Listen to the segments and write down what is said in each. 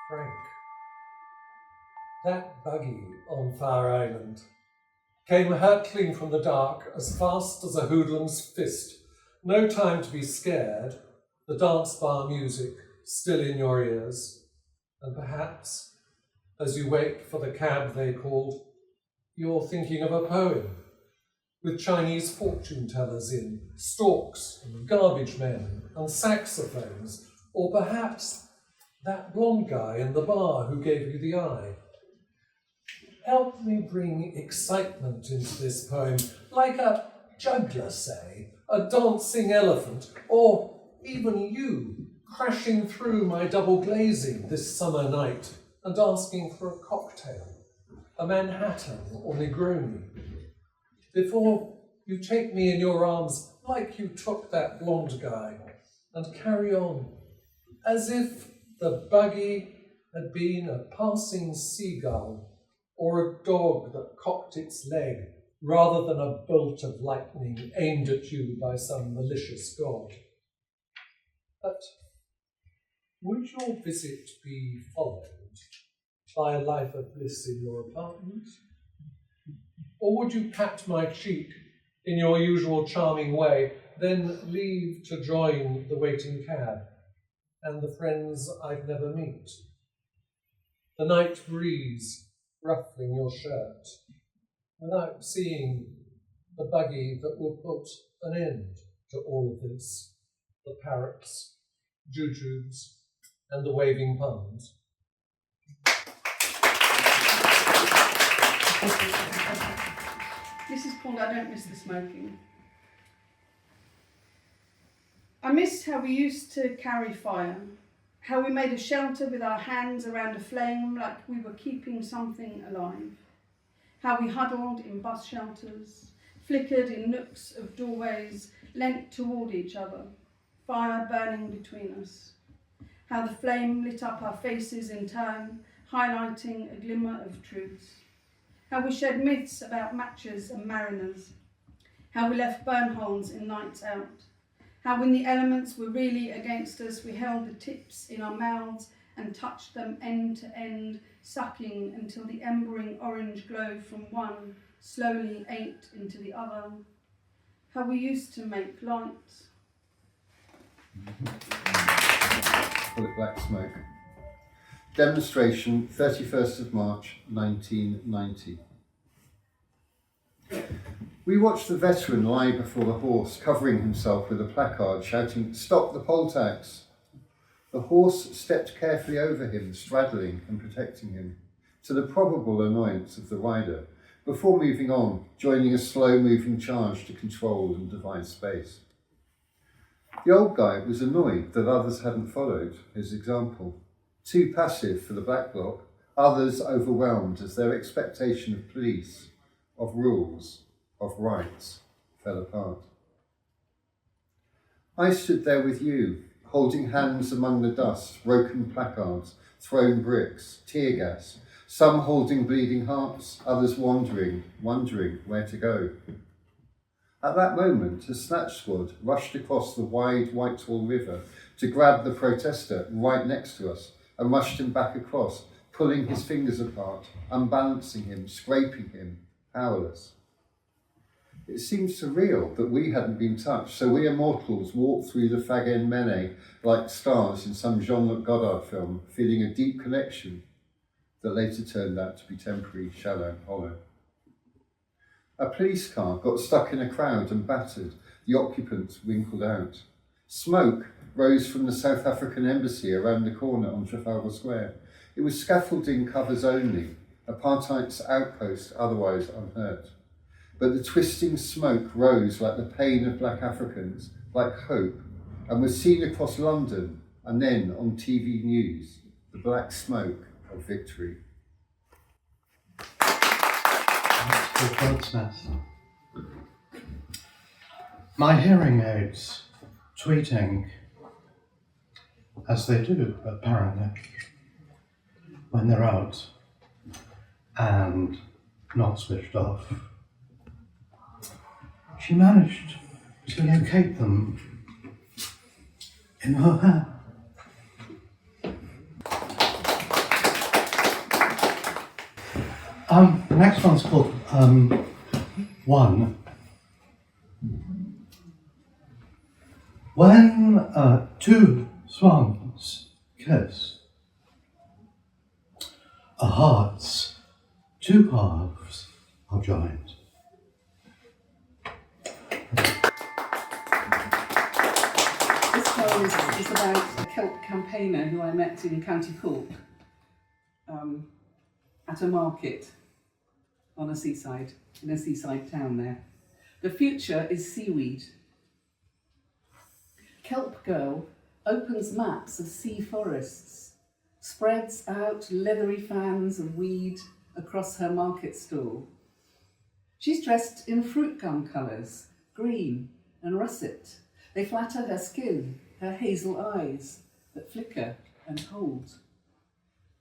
Frank. That buggy on Fire Island came hurtling from the dark as fast as a hoodlum's fist. No time to be scared, the dance bar music still in your ears. And perhaps, as you wait for the cab they called, you're thinking of a poem with Chinese fortune tellers in, storks and garbage men and saxophones, or perhaps that blonde guy in the bar who gave you the eye. Help me bring excitement into this poem, like a juggler, say, a dancing elephant, or even you crashing through my double glazing this summer night and asking for a cocktail, a Manhattan or Negroni, before you take me in your arms like you took that blonde guy and carry on, as if the buggy had been a passing seagull or a dog that cocked its leg rather than a bolt of lightning aimed at you by some malicious god. But would your visit be followed by a life of bliss in your apartment? Or would you pat my cheek in your usual charming way, then leave to join the waiting cab and the friends I'd never meet? The night breeze ruffling your shirt, without seeing the buggy that will put an end to all of this, the parrots, jujubes, and the waving palms. This is called I Don't Miss the Smoking. I miss how we used to carry fire, how we made a shelter with our hands around a flame like we were keeping something alive, how we huddled in bus shelters, flickered in nooks of doorways, leant toward each other, fire burning between us, how the flame lit up our faces in turn, highlighting a glimmer of truth, how we shed myths about matches and mariners, how we left burn holes in nights out, how when the elements were really against us, we held the tips in our mouths and touched them end to end, sucking until the embering orange glow from one slowly ate into the other, how we used to make lights. Call it Black Smoke. Demonstration, 31st of March, 1990. We watched the veteran lie before the horse, covering himself with a placard, shouting, "Stop the poll tax!" The horse stepped carefully over him, straddling and protecting him, to the probable annoyance of the rider, before moving on, joining a slow-moving charge to control and divide space. The old guy was annoyed that others hadn't followed his example. Too passive for the black bloc, others overwhelmed as their expectation of police, of rules, of rights fell apart. I stood there with you, holding hands among the dust, broken placards, thrown bricks, tear gas, some holding bleeding hearts, others wondering where to go. At that moment, a snatch squad rushed across the wide Whitehall River to grab the protester right next to us and rushed him back across, pulling his fingers apart, unbalancing him, scraping him, powerless. It seemed surreal that we hadn't been touched, so we immortals walked through the Fagin Mene like stars in some Jean-Luc Godard film, feeling a deep connection that later turned out to be temporary, shallow, hollow. A police car got stuck in a crowd and battered. The occupants wrinkled out. Smoke rose from the South African embassy around the corner on Trafalgar Square. It was scaffolding covers only, apartheid's outpost otherwise unhurt. But the twisting smoke rose like the pain of black Africans, like hope, and was seen across London and then on TV news, the black smoke of victory. My hearing aids tweeting, as they do apparently, when they're out and not switched off. She managed to locate them in her hair. The next one's called One. When two swans kiss, a heart's two halves are joined. This poem is about a Celt campaigner who I met in County Cork at a market on a seaside, in a seaside town there. The future is seaweed. Kelp girl opens maps of sea forests, spreads out leathery fans of weed across her market stall. She's dressed in fruit gum colours, green and russet. They flatter her skin, her hazel eyes that flicker and hold.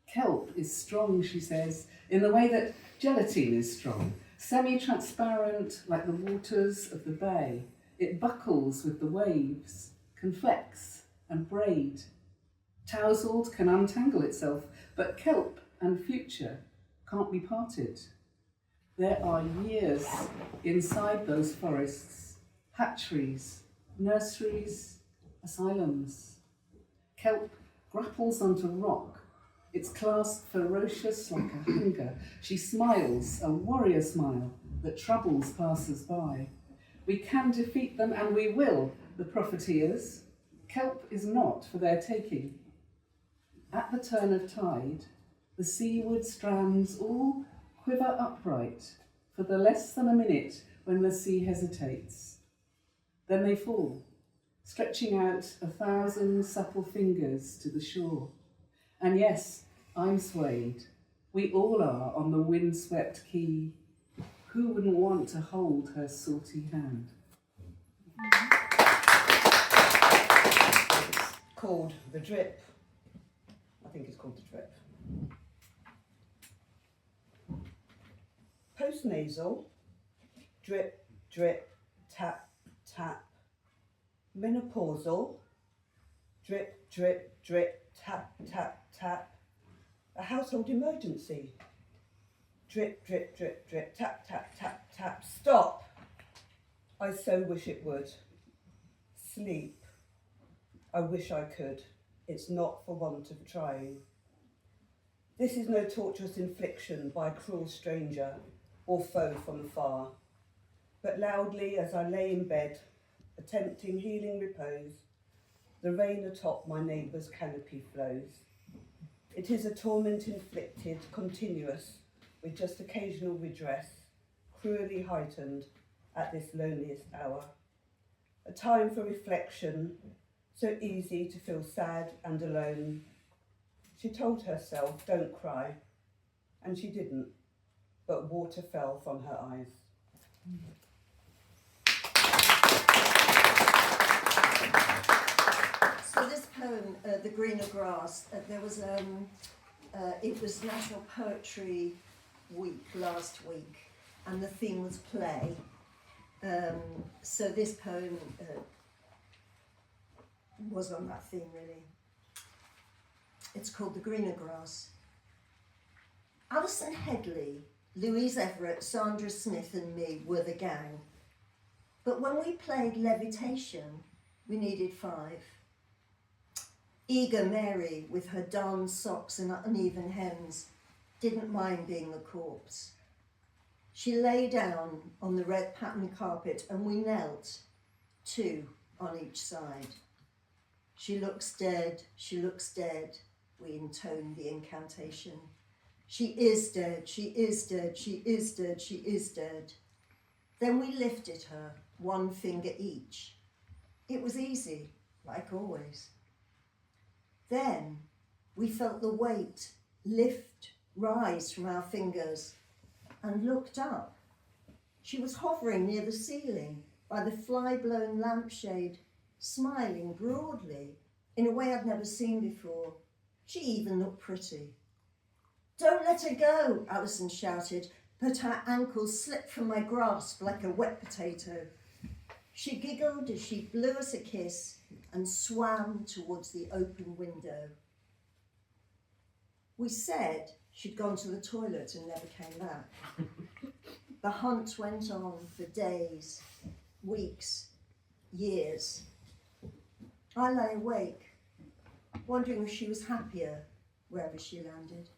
Kelp is strong, she says, in the way that gelatine is strong, semi-transparent like the waters of the bay. It buckles with the waves, can flex and braid. Tousled can untangle itself, but kelp and future can't be parted. There are years inside those forests, hatcheries, nurseries, asylums. Kelp grapples onto rock, its clasp ferocious like a hunger. She smiles, a warrior smile that troubles passers-by. We can defeat them, and we will, the profiteers. Kelp is not for their taking. At the turn of tide, the seaward strands all quiver upright for the less than a minute when the sea hesitates. Then they fall, stretching out 1,000 supple fingers to the shore. And yes, I'm swayed. We all are on the windswept quay. Who wouldn't want to hold her salty hand? It's called The Drip. I think it's called The Drip. Postnasal, drip, drip, tap, tap. Menopausal, drip, drip, drip, tap, tap, tap. A household emergency. Drip, drip, drip, drip, tap, tap, tap, tap. Stop! I so wish it would. Sleep. I wish I could. It's not for want of trying. This is no torturous infliction by a cruel stranger or foe from afar, but loudly as I lay in bed, attempting healing repose, the rain atop my neighbour's canopy flows. It is a torment inflicted, continuous, with just occasional redress, cruelly heightened at this loneliest hour. A time for reflection, so easy to feel sad and alone. She told herself, don't cry, and she didn't, but water fell from her eyes. So this poem, The Greener Grass, it was National Poetry Week last week, and the theme was play. So this poem was on that theme, really. It's called The Greener Grass. Alison Headley, Louise Everett, Sandra Smith and me were the gang. But when we played Levitation, we needed 5. Eager Mary, with her darned socks and uneven hems, didn't mind being the corpse. She lay down on the red patterned carpet and we knelt, 2 on each side. She looks dead, she looks dead, we intoned the incantation. She is dead, she is dead, she is dead, she is dead. Then we lifted her, 1 finger each. It was easy, like always. Then we felt the weight lift, rise from our fingers and looked up. She was hovering near the ceiling by the fly-blown lampshade, smiling broadly in a way I'd never seen before. She even looked pretty. Don't let her go, Alison shouted, but her ankles slipped from my grasp like a wet potato. She giggled as she blew us a kiss and swam towards the open window. We said She'd gone to the toilet and never came back. The hunt went on for days, weeks, years. I lay awake, wondering if she was happier wherever she landed.